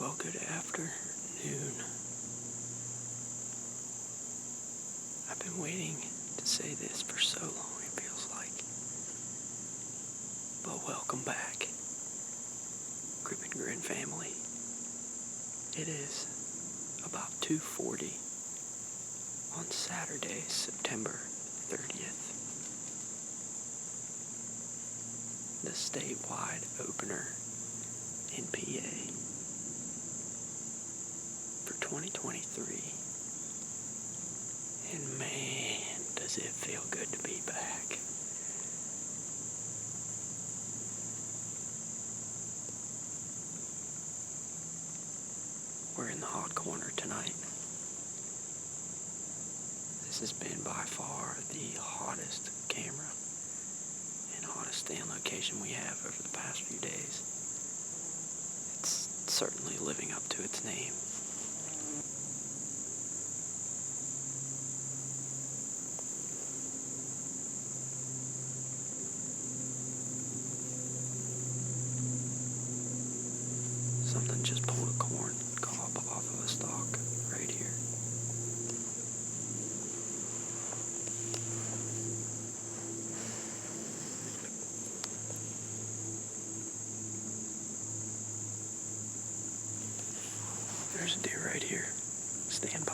Well, good afternoon. I've been waiting to say this for so long, it feels like. But welcome back, Grip and Grin family. It is about 2:40 on Saturday, September 30th. The statewide opener in PA for 2023. And man, does it feel good to be back. We're in the hot corner tonight. This has been by far the hottest camera and hottest stand location we have over the past few days. It's certainly living up to its name. Something just pulled a corn cob off of a stalk right here. There's a deer right here. Stand by.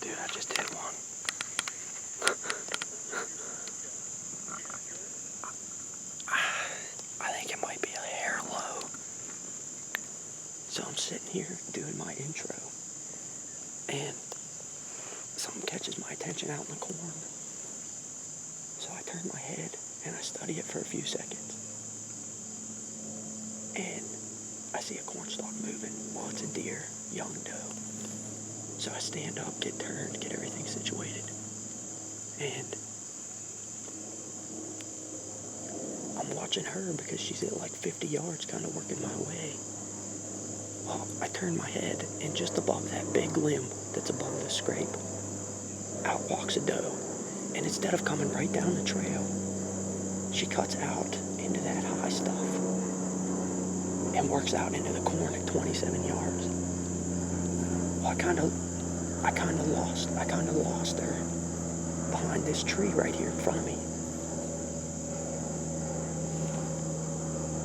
Dude, I just hit one. I think it might be a hair low. So I'm sitting here doing my intro, and something catches my attention out in the corn. So I turn my head and I study it for a few seconds. And I see a corn stalk moving. Well, it's a deer, young doe. So I stand up, get turned, get everything situated, and I'm watching her because she's at like 50 yards kind of working my way. Well, I turn my head, and just above that big limb that's above the scrape, out walks a doe. And instead of coming right down the trail, she cuts out into that high stuff and works out into the corn at 27 yards. Well, I kind of lost her behind this tree right here in front of me.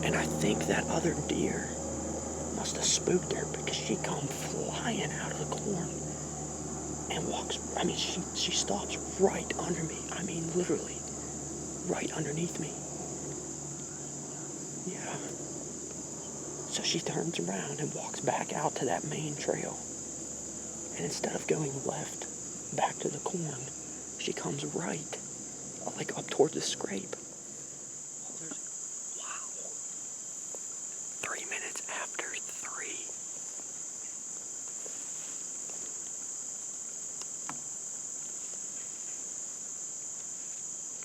And I think that other deer must have spooked her because she come flying out of the corn and she stops right under me. Literally right underneath me. Yeah. So she turns around and walks back out to that main trail. And instead of going left back to the corn, she comes right, like up toward the scrape. Wow. 3 minutes after 3.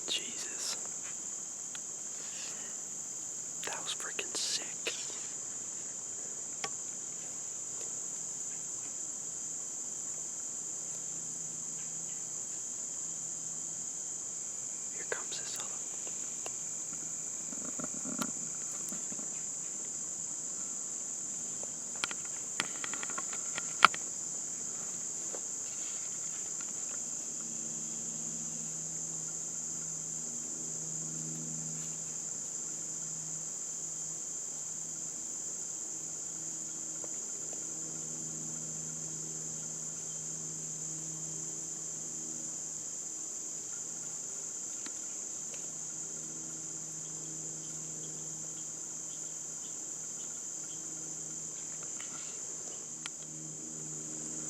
Jesus. That was freaking sick. Here comes this other.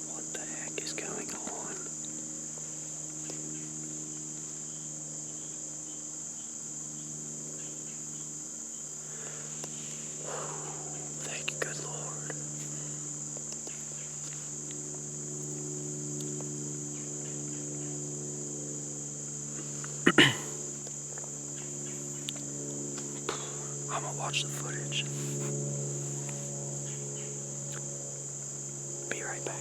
What the heck is going on? Thank you, good Lord. I'm gonna watch the footage. Be right back.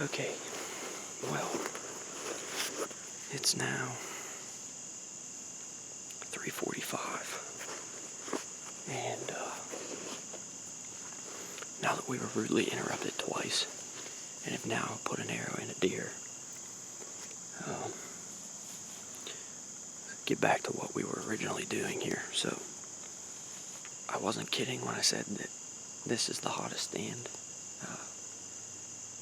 Okay, well, it's now 3:45, and now that we were rudely interrupted twice, and have now put an arrow in a deer, get back to what we were originally doing here. So, I wasn't kidding when I said that this is the hottest stand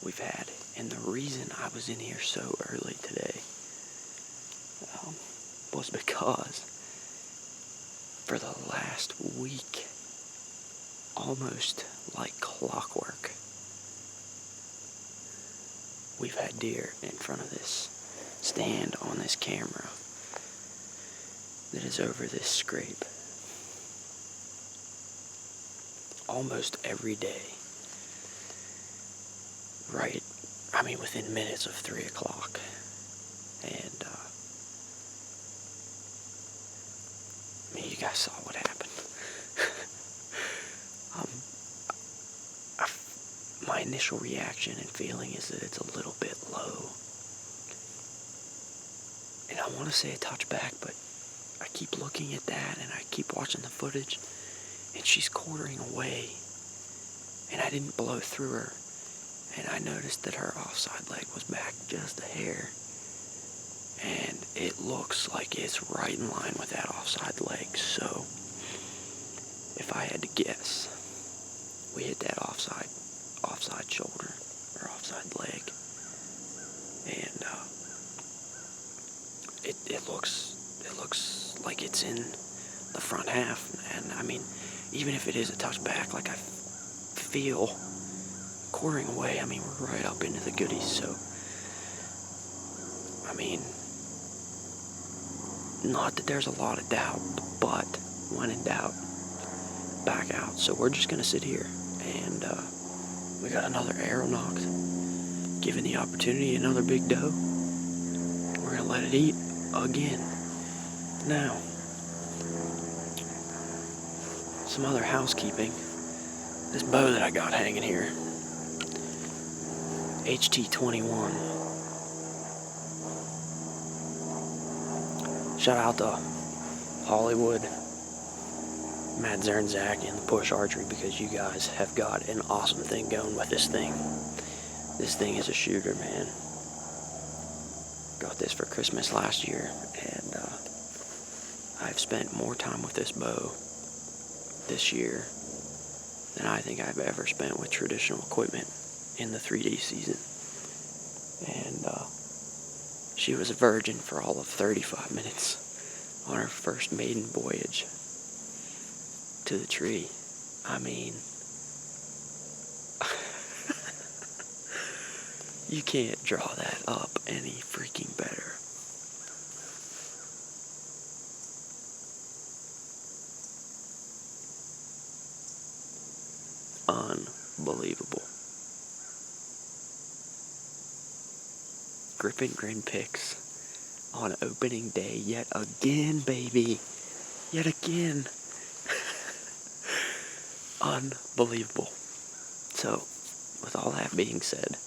we've had. And the reason I was in here so early today was because for the last week, almost like clockwork, we've had deer in front of this stand on this camera that is over this scrape almost every day. Right, within minutes of 3 o'clock. And, you guys saw what happened. My initial reaction and feeling is that it's a little bit low. And I want to say a touchback, but I keep looking at that and I keep watching the footage, and she's quartering away, and I didn't blow through her. And I noticed that her offside leg was back just a hair. And it looks like it's right in line with that offside leg. So, if I had to guess, we hit that offside shoulder, or offside leg. And it it looks like it's in the front half. And I mean, even if it is a touch back, like I feel quartering away, I mean, we're right up into the goodies. So, I mean, not that there's a lot of doubt, but when in doubt, back out. So we're just going to sit here. And we got another arrow knocked. Given the opportunity, another big doe. We're going to let it eat again. Now, some other housekeeping. This bow that I got hanging here, HT21. Shout out to Hollywood, Matt Zernzak, and the Push Archery, because you guys have got an awesome thing going with this thing. This thing is a shooter, man. Got this for Christmas last year, and I've spent more time with this bow this year than I think I've ever spent with traditional equipment in the 3D season. And she was a virgin for all of 35 minutes on her first maiden voyage to the tree. I mean, you can't draw that up any freaking better. Unbelievable. Grip and Grin picks on opening day yet again, baby. Yet again. Unbelievable. So, with all that being said,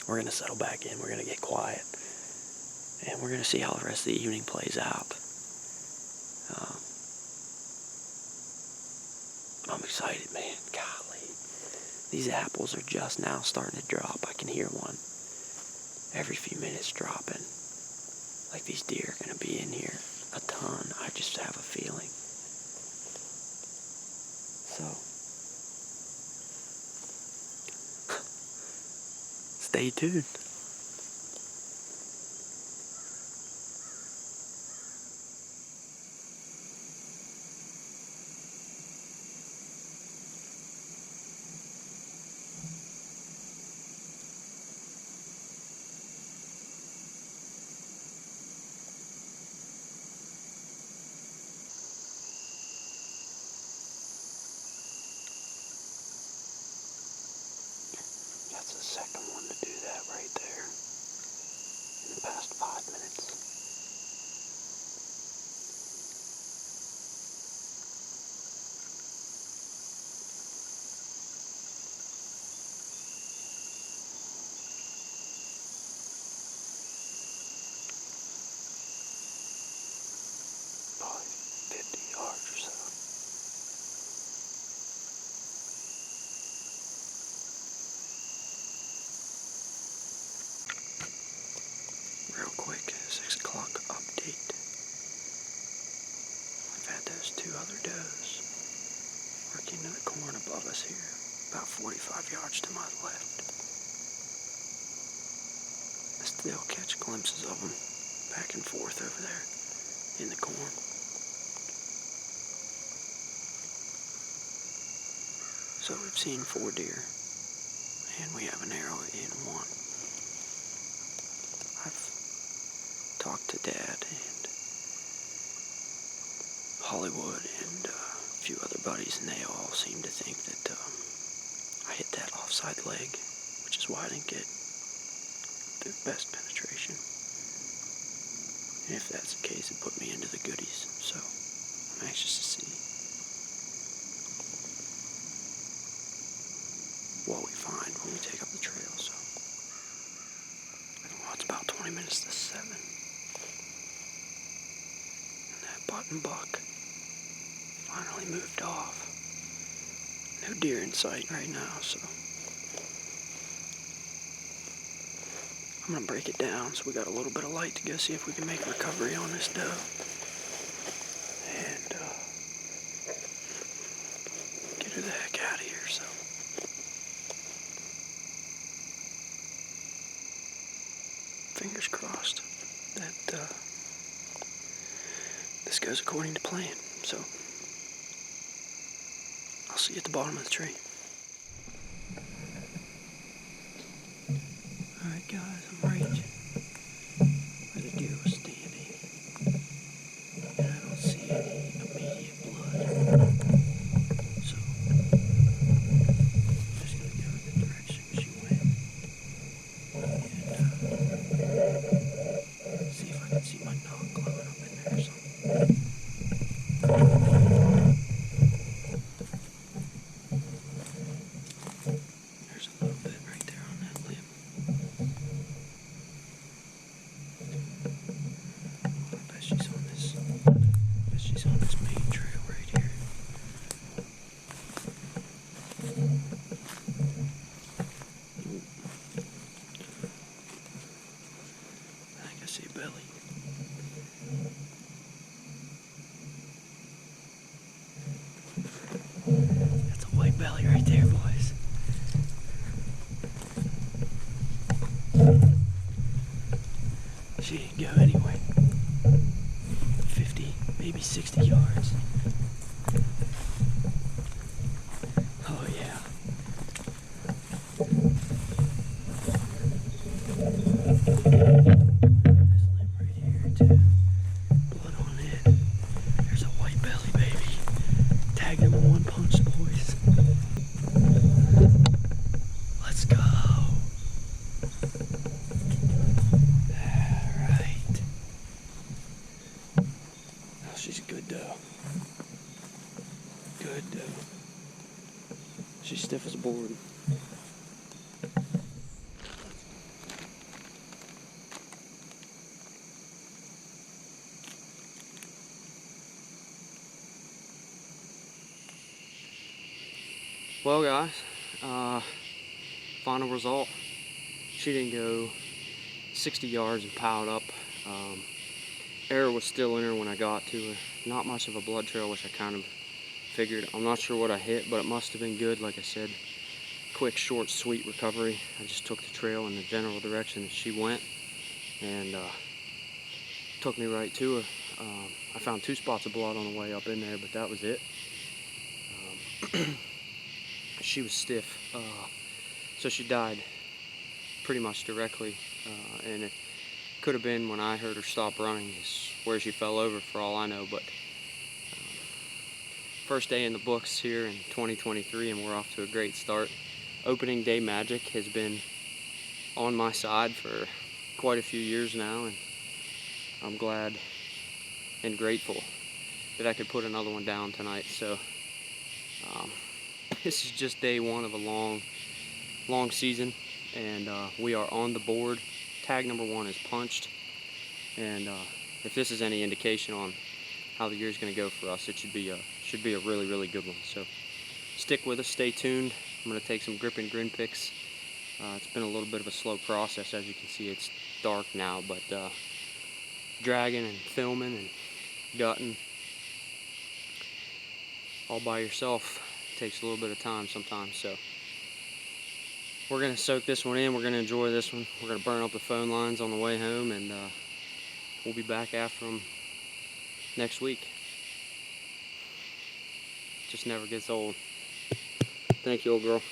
we're going to settle back in. We're going to get quiet. And we're going to see how the rest of the evening plays out. I'm excited, man. Golly. These apples are just now starting to drop. I can hear one every few minutes dropping. Like these deer are going to be in here a ton. I just have a feeling. So, stay tuned. That's the second one to do that right there in the past 5 minutes. Probably 50 yards or so. Real quick, 6 o'clock update. I've had those 2 other does working in the corn above us here, about 45 yards to my left. I still catch glimpses of them back and forth over there in the corn. So we've seen 4 deer, and we have an arrow in 1. I've talked to Dad and Hollywood and a few other buddies, and they all seem to think that I hit that offside leg, which is why I didn't get the best penetration. And if that's the case, it put me into the goodies. So I'm anxious to see what we find when we take up the trail. So, well, it's about 20 minutes to 7. And that button buck finally moved off. No deer in sight right now, so I'm gonna break it down so we got a little bit of light to go see if we can make a recovery on this doe. And get her the heck out of here, so. Fingers crossed that this goes according to plan. So I'll see you at the bottom of the tree. Alright guys, I'm ranging where the deer was standing, and I don't see any immediate blood. So I'm just gonna go in the direction she went and see if I can see my dog glowing up in there or something. There's a little bit right there on that limb. I bet she's on this main trail right here. I think I see a belly. That's a white belly right there, boys. She didn't go anyway. 50, maybe 60 yards. Oh yeah. This limb right here too. Blood on it. There's a white belly, baby. Tag number 1 punched, boys. Let's go. Alright. Oh, she's a good doe. Good doe. She's stiff as a board. Well guys, final result, she didn't go 60 yards and piled up. Air was still in her when I got to her. Not much of a blood trail, which I kind of figured. I'm not sure what I hit, but it must have been good. Like I said, quick, short, sweet recovery. I just took the trail in the general direction that she went, and took me right to her. I found 2 spots of blood on the way up in there, but that was it. She was stiff, so she died pretty much directly, and it could have been when I heard her stop running is where she fell over, for all I know. But first day in the books here in 2023, and we're off to a great start. Opening day magic has been on my side for quite a few years now, and I'm glad and grateful that I could put another one down tonight. So this is just day 1 of a long season, and we are on the board. Tag number 1 is punched, and if this is any indication on how the year's going to go for us, it should be a really good one. So stick with us, stay tuned. I'm going to take some grip and grin pics. It's been a little bit of a slow process. As you can see, it's dark now, but dragging and filming and gutting all by yourself takes a little bit of time sometimes. So we're going to soak this one in. We're going to enjoy this one. We're going to burn up the phone lines on the way home, and we'll be back after them next week. Just never gets old. Thank you, old girl.